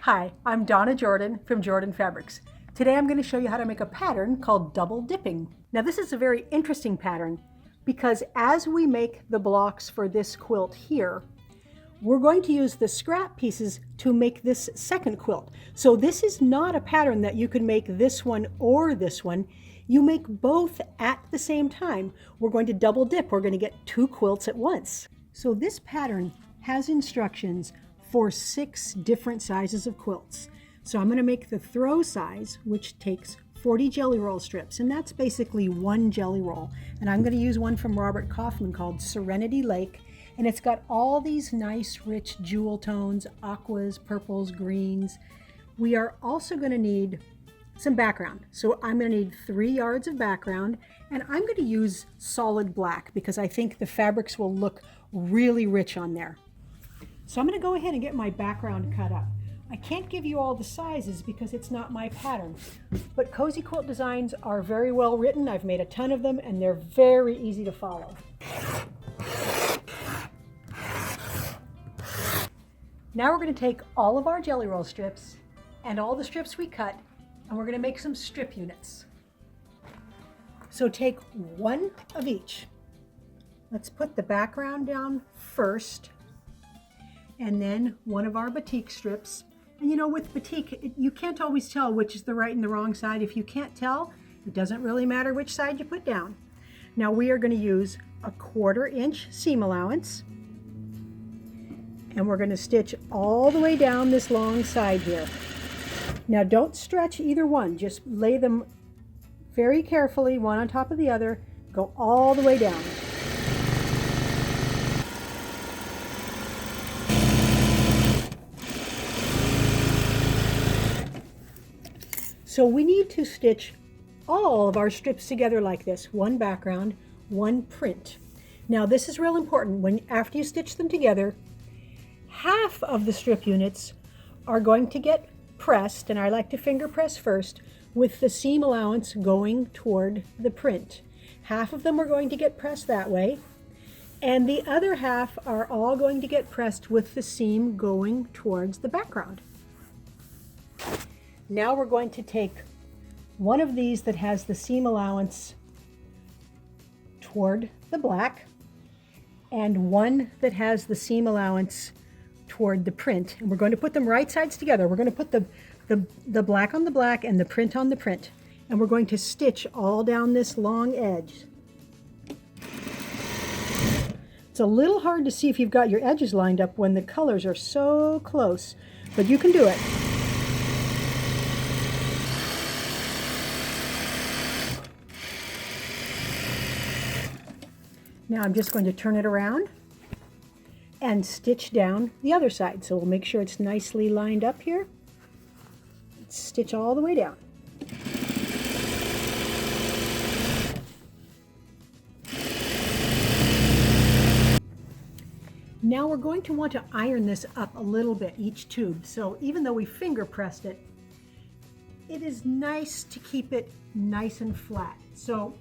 Hi, I'm Donna Jordan from Jordan Fabrics. Today I'm going to show you how to make a pattern called double dipping. Now this is a very interesting pattern because as we make the blocks for this quilt here, we're going to use the scrap pieces to make this second quilt. So this is not a pattern that you can make this one or this one. You make both at the same time. We're going to double dip. We're going to get two quilts at once. So this pattern has instructions for 6 different sizes of quilts. So I'm going to make the throw size, which takes 40 jelly roll strips, and that's basically one jelly roll. And I'm going to use one from Robert Kaufman called Serenity Lake, and it's got all these nice rich jewel tones, aquas, purples, greens. We are also going to need some background. So I'm going to need 3 yards of background, and I'm going to use solid black because I think the fabrics will look really rich on there. So I'm going to go ahead and get my background cut up. I can't give you all the sizes because it's not my pattern, but Cozy Quilt designs are very well written. I've made a ton of them and they're very easy to follow. Now we're going to take all of our jelly roll strips and all the strips we cut, and we're going to make some strip units. So take 1 of each. Let's put the background down first, and then 1 of our batik strips. And you know, with batik, you can't always tell which is the right and the wrong side. If you can't tell, it doesn't really matter which side you put down. Now we are going to use a 1/4 inch seam allowance, and we're going to stitch all the way down this long side here. Now don't stretch either one, just lay them very carefully, one on top of the other, go all the way down. So we need to stitch all of our strips together like this, 1 background, 1 print. Now this is real important. After you stitch them together, half of the strip units are going to get pressed, and I like to finger press first, with the seam allowance going toward the print. Half of them are going to get pressed that way, and the other half are all going to get pressed with the seam going towards the background. Now we're going to take one of these that has the seam allowance toward the black and one that has the seam allowance toward the print, and we're going to put them right sides together. We're going to put the black on the black and the print on the print, and we're going to stitch all down this long edge. It's a little hard to see if you've got your edges lined up when the colors are so close, but you can do it. Now I'm just going to turn it around and stitch down the other side. So we'll make sure it's nicely lined up here. Stitch all the way down. Now we're going to want to iron this up a little bit, each tube. So even though we finger pressed it, it is nice to keep it nice and flat. So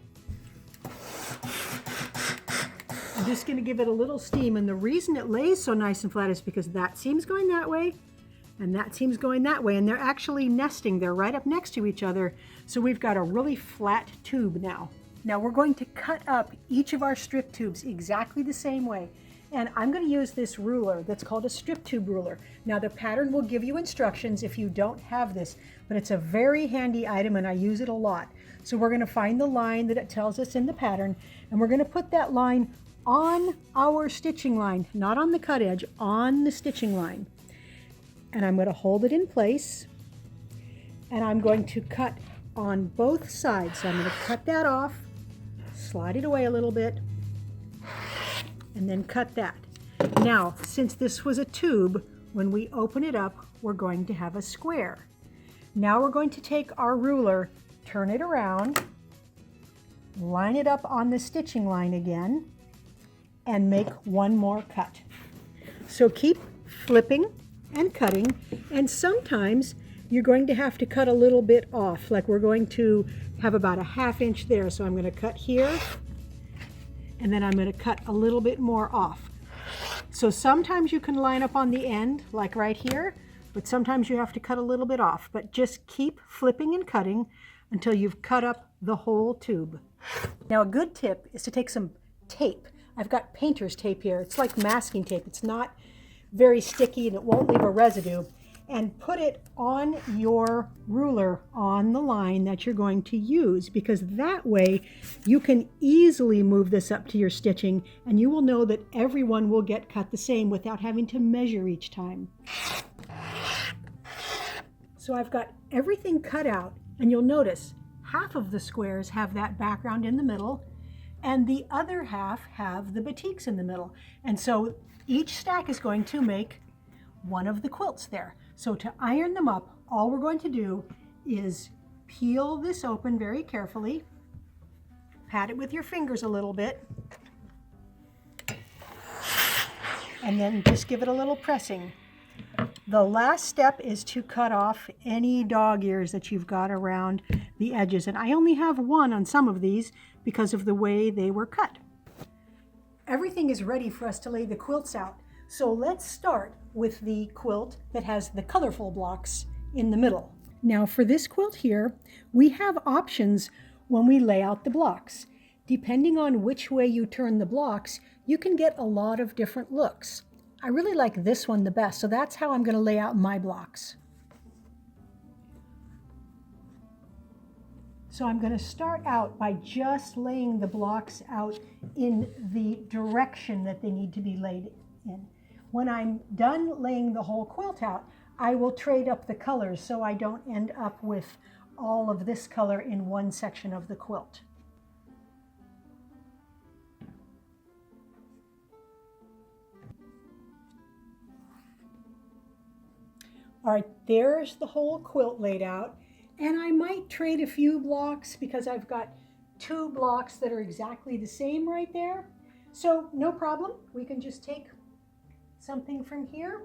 I'm just going to give it a little steam, and the reason it lays so nice and flat is because that seam's going that way and that seam's going that way, and they're actually nesting. They're right up next to each other, so we've got a really flat tube now. Now we're going to cut up each of our strip tubes exactly the same way, and I'm going to use this ruler that's called a strip tube ruler. Now the pattern will give you instructions if you don't have this, but it's a very handy item and I use it a lot. So we're going to find the line that it tells us in the pattern, and we're going to put that line on our stitching line, not on the cut edge, on the stitching line. And I'm going to hold it in place, and I'm going to cut on both sides. So I'm going to cut that off, slide it away a little bit, and then cut that. Now, since this was a tube, when we open it up, we're going to have a square. Now we're going to take our ruler, turn it around, line it up on the stitching line again, and make 1 more cut. So keep flipping and cutting, and sometimes you're going to have to cut a little bit off, like we're going to have about a 1/2 inch there. So I'm going to cut here, and then I'm going to cut a little bit more off. So sometimes you can line up on the end, like right here, but sometimes you have to cut a little bit off. But just keep flipping and cutting until you've cut up the whole tube. Now a good tip is to take some tape. I've got painter's tape here. It's like masking tape. It's not very sticky and it won't leave a residue. And put it on your ruler on the line that you're going to use, because that way you can easily move this up to your stitching and you will know that everyone will get cut the same without having to measure each time. So I've got everything cut out, and you'll notice half of the squares have that background in the middle and the other half have the batiks in the middle. And so each stack is going to make one of the quilts there. So to iron them up, all we're going to do is peel this open very carefully, pat it with your fingers a little bit, and then just give it a little pressing. The last step is to cut off any dog ears that you've got around the edges. And I only have one on some of these because of the way they were cut. Everything is ready for us to lay the quilts out. So let's start with the quilt that has the colorful blocks in the middle. Now for this quilt here, we have options when we lay out the blocks. Depending on which way you turn the blocks, you can get a lot of different looks. I really like this one the best, so that's how I'm going to lay out my blocks. So I'm going to start out by just laying the blocks out in the direction that they need to be laid in. When I'm done laying the whole quilt out, I will trade up the colors so I don't end up with all of this color in one section of the quilt. All right, there's the whole quilt laid out. And I might trade a few blocks because I've got 2 blocks that are exactly the same right there. So no problem, we can just take something from here,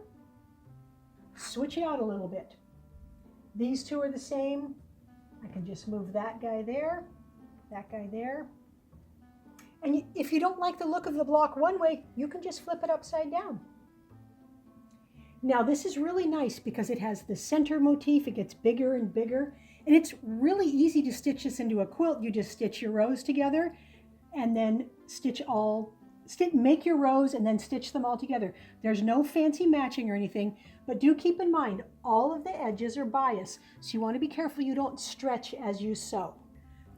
switch it out a little bit. These 2 are the same. I can just move that guy there, that guy there. And if you don't like the look of the block one way, you can just flip it upside down. Now this is really nice because it has the center motif. It gets bigger and bigger, and it's really easy to stitch this into a quilt. You just stitch your rows together and then make your rows and then stitch them all together. There's no fancy matching or anything, but do keep in mind all of the edges are bias, so you want to be careful you don't stretch as you sew.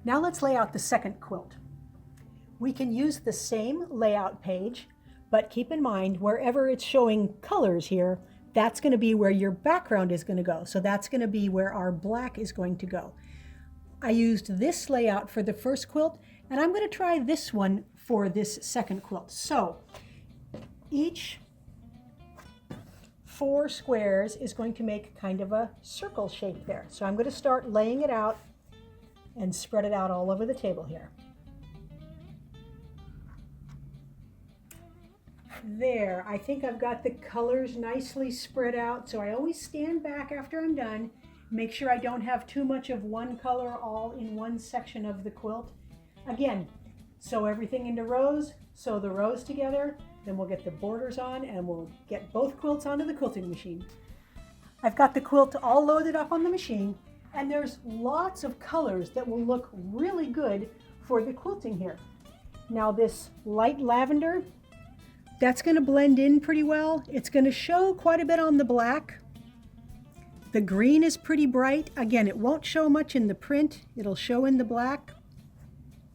Now let's lay out the second quilt. We can use the same layout page, but keep in mind wherever it's showing colors here, that's going to be where your background is going to go. So that's going to be where our black is going to go. I used this layout for the first quilt, and I'm going to try this one for this second quilt. So each 4 squares is going to make kind of a circle shape there. So I'm going to start laying it out and spread it out all over the table here. There, I think I've got the colors nicely spread out, so I always stand back after I'm done, make sure I don't have too much of one color all in one section of the quilt. Again, sew everything into rows, sew the rows together, then we'll get the borders on and we'll get both quilts onto the quilting machine. I've got the quilt all loaded up on the machine, and there's lots of colors that will look really good for the quilting here. Now this light lavender, that's going to blend in pretty well. It's going to show quite a bit on the black. The green is pretty bright. Again, it won't show much in the print. It'll show in the black.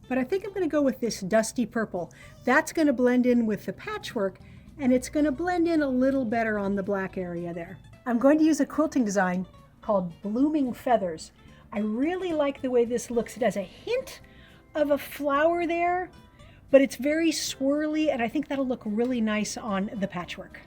But I think I'm going to go with this dusty purple. That's going to blend in with the patchwork, and it's going to blend in a little better on the black area there. I'm going to use a quilting design called Blooming Feathers. I really like the way this looks. It has a hint of a flower there, but it's very swirly, and I think that'll look really nice on the patchwork.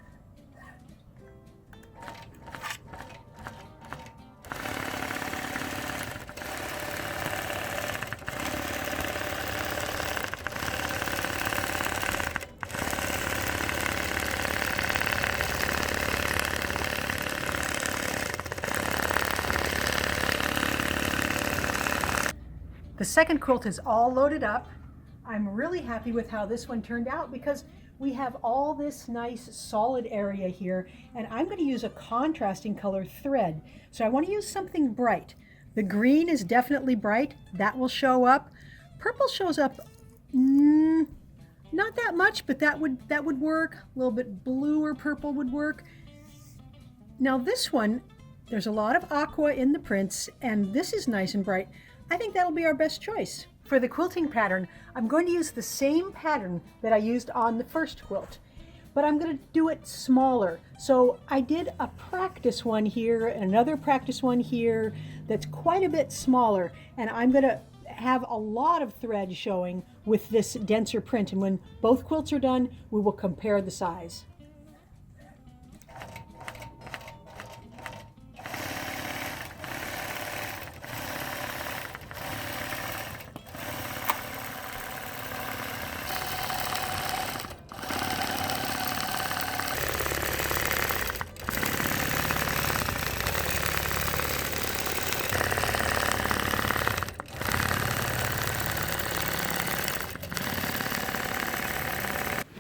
The second quilt is all loaded up. I'm really happy with how this one turned out because we have all this nice solid area here, and I'm going to use a contrasting color thread. So I want to use something bright. The green is definitely bright. That will show up. Purple shows up not that much, but that would work. A little bit blue or purple would work. Now this one, there's a lot of aqua in the prints, and this is nice and bright. I think that'll be our best choice. For the quilting pattern, I'm going to use the same pattern that I used on the first quilt, but I'm going to do it smaller. So I did a practice one here and another practice one here that's quite a bit smaller, and I'm going to have a lot of thread showing with this denser print, and when both quilts are done, we will compare the size.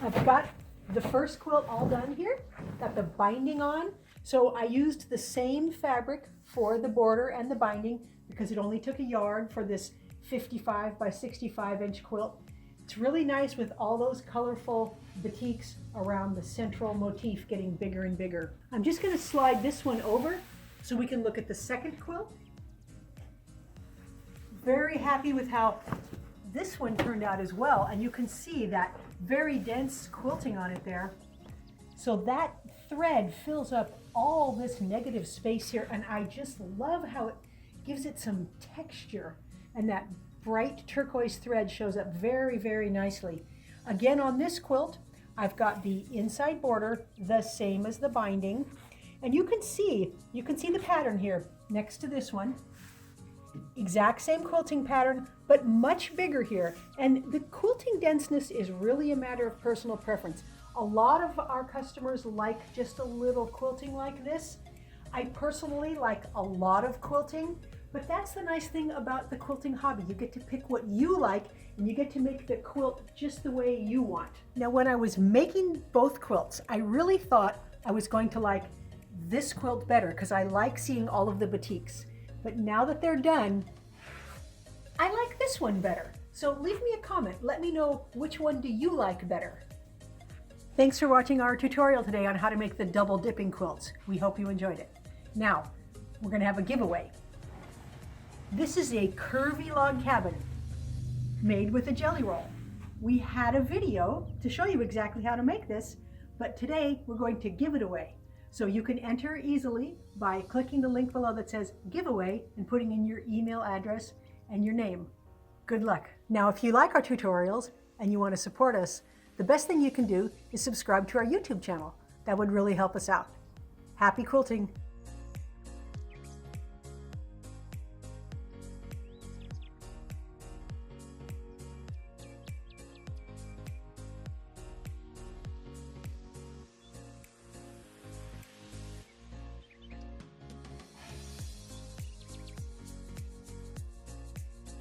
I've got the first quilt all done here, got the binding on. So I used the same fabric for the border and the binding because it only took a yard for this 55 by 65 inch quilt. It's really nice with all those colorful batiks around the central motif getting bigger and bigger. I'm just going to slide this one over so we can look at the second quilt. Very happy with how this one turned out as well, and you can see that very dense quilting on it there. So that thread fills up all this negative space here, and I just love how it gives it some texture, and that bright turquoise thread shows up very, very nicely. Again, on this quilt, I've got the inside border the same as the binding, and you can see the pattern here next to this one. Exact same quilting pattern, but much bigger here. And the quilting denseness is really a matter of personal preference. A lot of our customers like just a little quilting like this. I personally like a lot of quilting, but that's the nice thing about the quilting hobby. You get to pick what you like, and you get to make the quilt just the way you want. Now, when I was making both quilts, I really thought I was going to like this quilt better because I like seeing all of the batiks. But now that they're done, I like this one better. So leave me a comment. Let me know which one do you like better. Thanks for watching our tutorial today on how to make the double dipping quilts. We hope you enjoyed it. Now, we're going to have a giveaway. This is a curvy log cabin made with a jelly roll. We had a video to show you exactly how to make this, but today we're going to give it away. So you can enter easily by clicking the link below that says giveaway and putting in your email address and your name. Good luck. Now, if you like our tutorials and you want to support us, the best thing you can do is subscribe to our YouTube channel. That would really help us out. Happy quilting!